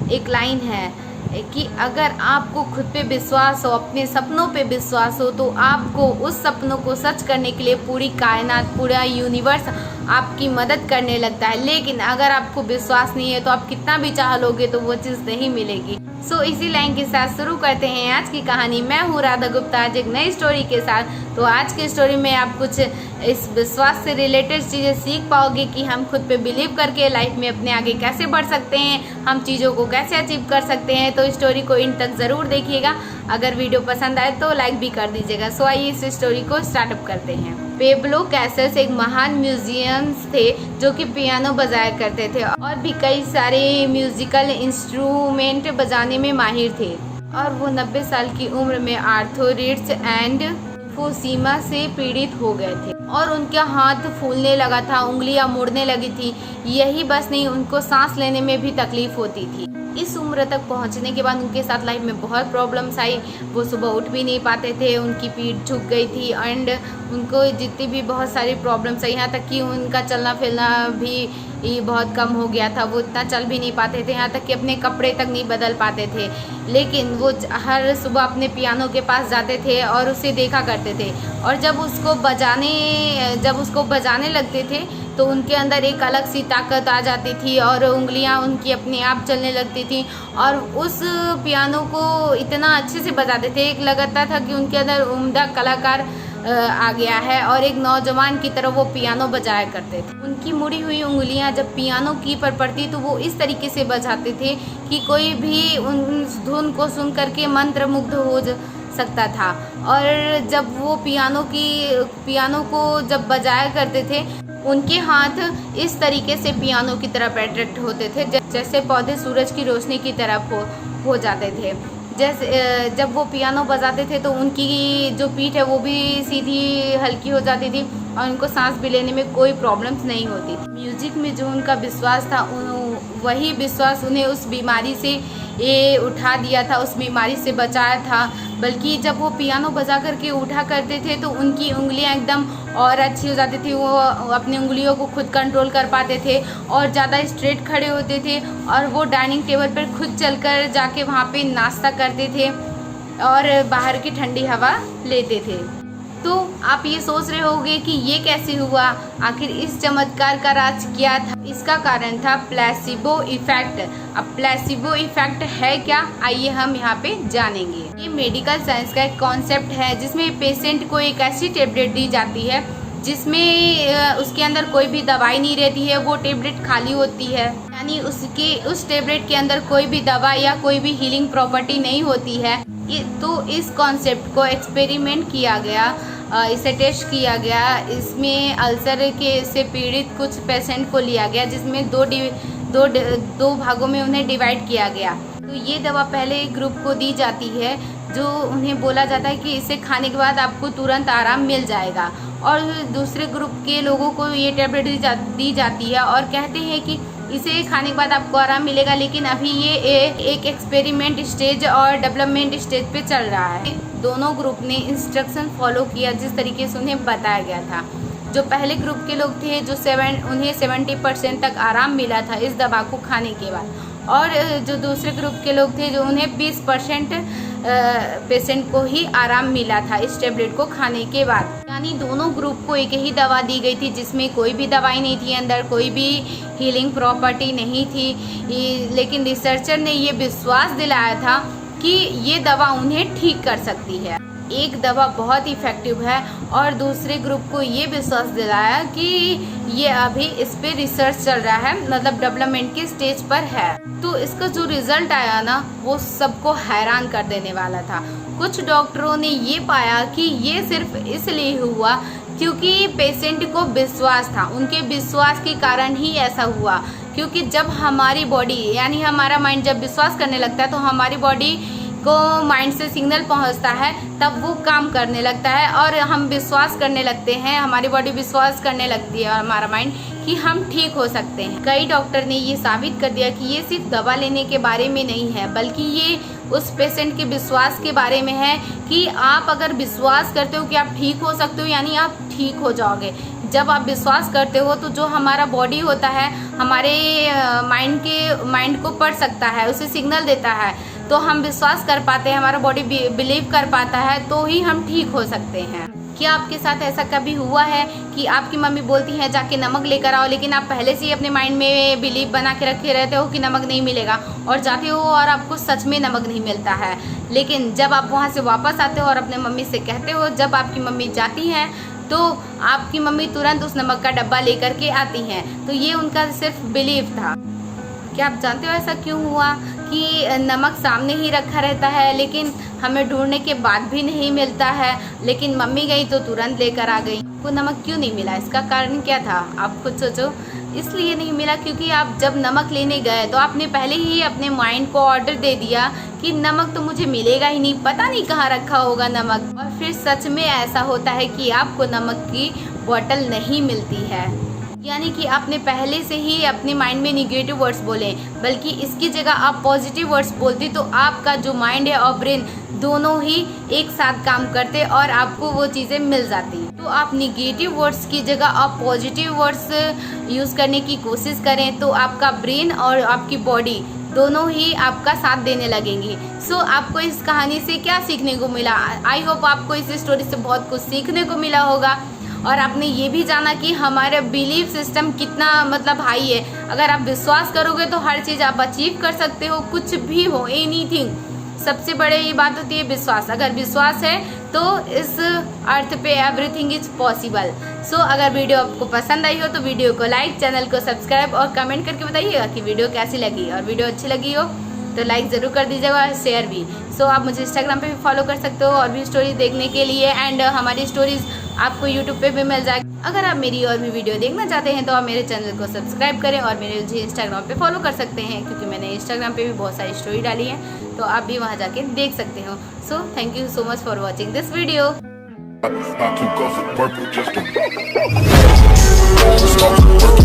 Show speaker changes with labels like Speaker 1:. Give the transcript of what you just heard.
Speaker 1: एक लाइन है कि अगर आपको खुद पे विश्वास हो, अपने सपनों पे विश्वास हो, तो आपको उस सपनों को सच करने के लिए पूरी कायनात, पूरा यूनिवर्स आपकी मदद करने लगता है। लेकिन अगर आपको विश्वास नहीं है तो आप कितना भी चाह लोगे तो वो चीज़ नहीं मिलेगी। सो इसी लाइन के साथ शुरू करते हैं आज की कहानी। मैं हूँ राधा गुप्ता, आज एक नई स्टोरी के साथ। तो आज की स्टोरी में आप कुछ इस विश्वास से रिलेटेड चीज़ें सीख पाओगे कि हम खुद पे बिलीव करके लाइफ में अपने आगे कैसे बढ़ सकते हैं, हम चीज़ों को कैसे अचीव कर सकते हैं। तो स्टोरी को इन तक ज़रूर देखिएगा। अगर वीडियो पसंद आए तो लाइक भी कर दीजिएगा। सो आइए इस स्टोरी को स्टार्टअप करते हैं। पेब्लो कैसल्स एक महान म्यूजिशियंस थे जो कि पियानो बजाया करते थे और भी कई सारे म्यूजिकल इंस्ट्रूमेंट बजाने में माहिर थे। और वो 90 साल की उम्र में आर्थराइटिस एंड एम्फोसीमा से पीड़ित हो गए थे और उनका हाथ फूलने लगा था, उंगलियां मुड़ने लगी थी। यही बस नहीं, उनको सांस लेने में भी तकलीफ होती थी। इस उम्र तक पहुंचने के बाद उनके साथ लाइफ में बहुत प्रॉब्लम्स आई। वो सुबह उठ भी नहीं पाते थे, उनकी पीठ झुक गई थी एंड उनको जितनी भी बहुत सारी प्रॉब्लम्स आई, यहाँ तक कि उनका चलना फिरना भी बहुत कम हो गया था। वो इतना चल भी नहीं पाते थे, यहाँ तक कि अपने कपड़े तक नहीं बदल पाते थे। लेकिन वो हर सुबह अपने पियानो के पास जाते थे और उसे देखा करते थे। और जब उसको बजाने लगते थे तो उनके अंदर एक अलग सी ताकत आ जाती थी और उंगलियां उनकी अपने आप चलने लगती थी और उस पियानो को इतना अच्छे से बजाते थे, एक लगता था कि उनके अंदर उम्दा कलाकार आ गया है और एक नौजवान की तरह वो पियानो बजाया करते थे। उनकी मुड़ी हुई उंगलियां जब पियानो की पर पड़ती तो वो इस तरीके से बजाते थे कि कोई भी उन धुन को सुन करके मंत्रमुग्ध हो सकता था। और जब वो पियानो को जब बजाया करते थे, उनके हाथ इस तरीके से पियानो की तरफ अट्रैक्ट होते थे जैसे पौधे सूरज की रोशनी की तरफ हो जाते थे। जैसे जब वो पियानो बजाते थे तो उनकी जो पीठ है वो भी सीधी हल्की हो जाती थी और उनको सांस भी लेने में कोई प्रॉब्लम्स नहीं होती थी। म्यूजिक में जो उनका विश्वास था, वही विश्वास उन्हें उस बीमारी से उठा दिया था, उस बीमारी से बचाया था। बल्कि जब वो पियानो बजा करके उठा करते थे तो उनकी उंगलियां एकदम और अच्छी हो जाती थी। वो अपनी उंगलियों को खुद कंट्रोल कर पाते थे और ज़्यादा स्ट्रेट खड़े होते थे और वो डाइनिंग टेबल पर खुद चलकर जाके वहाँ पे नाश्ता करते थे और बाहर की ठंडी हवा लेते थे। तो आप ये सोच रहे होंगे कि ये कैसे हुआ, आखिर इस चमत्कार का राज क्या था? इसका कारण था प्लेसिबो इफेक्ट। अब प्लेसिबो इफेक्ट है क्या, आइए हम यहाँ पे जानेंगे। ये मेडिकल साइंस का एक कॉन्सेप्ट है जिसमें पेशेंट को एक ऐसी टेबलेट दी जाती है जिसमें उसके अंदर कोई भी दवाई नहीं रहती है, वो टेबलेट खाली होती है। यानी उस टेबलेट के अंदर कोई भी दवा या कोई भी हीलिंग प्रॉपर्टी नहीं होती है। तो इस कॉन्सेप्ट को एक्सपेरिमेंट किया गया, इसे टेस्ट किया गया। इसमें अल्सर से पीड़ित कुछ पेशेंट को लिया गया जिसमें दो भागों में उन्हें डिवाइड किया गया। तो ये दवा पहले ग्रुप को दी जाती है जो उन्हें बोला जाता है कि इसे खाने के बाद आपको तुरंत आराम मिल जाएगा, और दूसरे ग्रुप के लोगों को ये टैबलेट दी जाती है और कहते हैं कि इसे खाने के बाद आपको आराम मिलेगा। लेकिन अभी ये एक एक्सपेरिमेंट स्टेज और डेवलपमेंट स्टेज पे चल रहा है। दोनों ग्रुप ने इंस्ट्रक्शन फॉलो किया जिस तरीके से उन्हें बताया गया था। जो पहले ग्रुप के लोग थे उन्हें 70% तक आराम मिला था इस दवा को खाने के बाद, और जो दूसरे ग्रुप के लोग थे जो उन्हें 20% पेशेंट को ही आराम मिला था इस टेबलेट को खाने के बाद। यानी दोनों ग्रुप को एक ही दवा दी गई थी जिसमें कोई भी दवाई नहीं थी, अंदर कोई भी हीलिंग प्रॉपर्टी नहीं थी। लेकिन रिसर्चर ने ये विश्वास दिलाया था कि ये दवा उन्हें ठीक कर सकती है। एक दवा बहुत इफेक्टिव है और दूसरे ग्रुप को ये विश्वास दिलाया कि ये अभी इस पे रिसर्च चल रहा है, मतलब डेवलपमेंट के स्टेज पर है। तो इसका जो रिजल्ट आया ना, वो सबको हैरान कर देने वाला था। कुछ डॉक्टरों ने ये पाया कि ये सिर्फ इसलिए हुआ क्योंकि पेशेंट को विश्वास था, उनके विश्वास के कारण ही ऐसा हुआ। क्योंकि जब हमारी बॉडी यानी हमारा माइंड जब विश्वास करने लगता है तो हमारी बॉडी को माइंड से सिग्नल पहुंचता है, तब वो काम करने लगता है और हम विश्वास करने लगते हैं, हमारी बॉडी विश्वास करने लगती है और हमारा माइंड कि हम ठीक हो सकते हैं। कई डॉक्टर ने ये साबित कर दिया कि ये सिर्फ दवा लेने के बारे में नहीं है, बल्कि ये उस पेशेंट के विश्वास के बारे में है कि आप अगर विश्वास करते हो कि आप ठीक हो सकते हो, यानी आप ठीक हो जाओगे। जब आप विश्वास करते हो तो जो हमारा बॉडी होता है हमारे माइंड को पढ़ सकता है, उसे सिग्नल देता है, तो हम विश्वास कर पाते हैं, हमारा बॉडी बिलीव कर पाता है, तो ही हम ठीक हो सकते हैं। क्या आपके साथ ऐसा कभी हुआ है कि आपकी मम्मी बोलती हैं जाके नमक लेकर आओ, लेकिन आप पहले से ही अपने माइंड में बिलीव बना के रखे रहते हो कि नमक नहीं मिलेगा, और जाते हो और आपको सच में नमक नहीं मिलता है। लेकिन जब आप वहाँ से वापस आते हो और अपने मम्मी से कहते हो, जब आपकी मम्मी जाती हैं तो आपकी मम्मी तुरंत उस नमक का डब्बा लेकर के आती हैं। तो ये उनका सिर्फ बिलीव था। क्या आप जानते हो ऐसा क्यों हुआ कि नमक सामने ही रखा रहता है, लेकिन हमें ढूंढने के बाद भी नहीं मिलता है, लेकिन मम्मी गई तो तुरंत लेकर आ गई। वो नमक क्यों नहीं मिला, इसका कारण क्या था? आप खुद सोचो। इसलिए नहीं मिला क्योंकि आप जब नमक लेने गए तो आपने पहले ही अपने माइंड को ऑर्डर दे दिया कि नमक तो मुझे मिलेगा ही नहीं, पता नहीं कहाँ रखा होगा नमक। और फिर सच में ऐसा होता है कि आपको नमक की बोतल नहीं मिलती है। यानी कि आपने पहले से ही अपने माइंड में निगेटिव वर्ड्स बोले, बल्कि इसकी जगह आप पॉजिटिव वर्ड्स बोलती तो आपका जो माइंड है और ब्रेन दोनों ही एक साथ काम करते और आपको वो चीज़ें मिल जाती। तो आप निगेटिव वर्ड्स की जगह आप पॉजिटिव वर्ड्स यूज़ करने की कोशिश करें तो आपका ब्रेन और आपकी बॉडी दोनों ही आपका साथ देने लगेंगी। सो आपको इस कहानी से क्या सीखने को मिला? आई होप आपको इस स्टोरी से बहुत कुछ सीखने को मिला होगा, और आपने ये भी जाना कि हमारा बिलीफ सिस्टम कितना मतलब हाई है। अगर आप विश्वास करोगे तो हर चीज़ आप अचीव कर सकते हो, कुछ भी हो, एनीथिंग। सबसे बड़े ये बात होती है विश्वास। अगर विश्वास है तो इस अर्थ पे एवरीथिंग इज पॉसिबल। सो अगर वीडियो आपको पसंद आई हो तो वीडियो को लाइक, चैनल को सब्सक्राइब और कमेंट करके बताइएगा कि वीडियो कैसी लगी, और वीडियो अच्छी लगी हो तो लाइक ज़रूर कर दीजिएगा और शेयर भी। सो आप मुझे इंस्टाग्राम पे भी फॉलो कर सकते हो और भी स्टोरीज देखने के लिए, एंड हमारी स्टोरीज आपको यूट्यूब पे भी मिल जाएगी। अगर आप मेरी और भी वीडियो देखना चाहते हैं तो आप मेरे चैनल को सब्सक्राइब करें और मेरे मुझे इंस्टाग्राम पे फॉलो कर सकते हैं, क्योंकि मैंने इंस्टाग्राम पे भी बहुत सारी स्टोरी डाली है, तो आप भी वहाँ जाके देख सकते हो। So thank you so much for watching this video. I took off the purple just to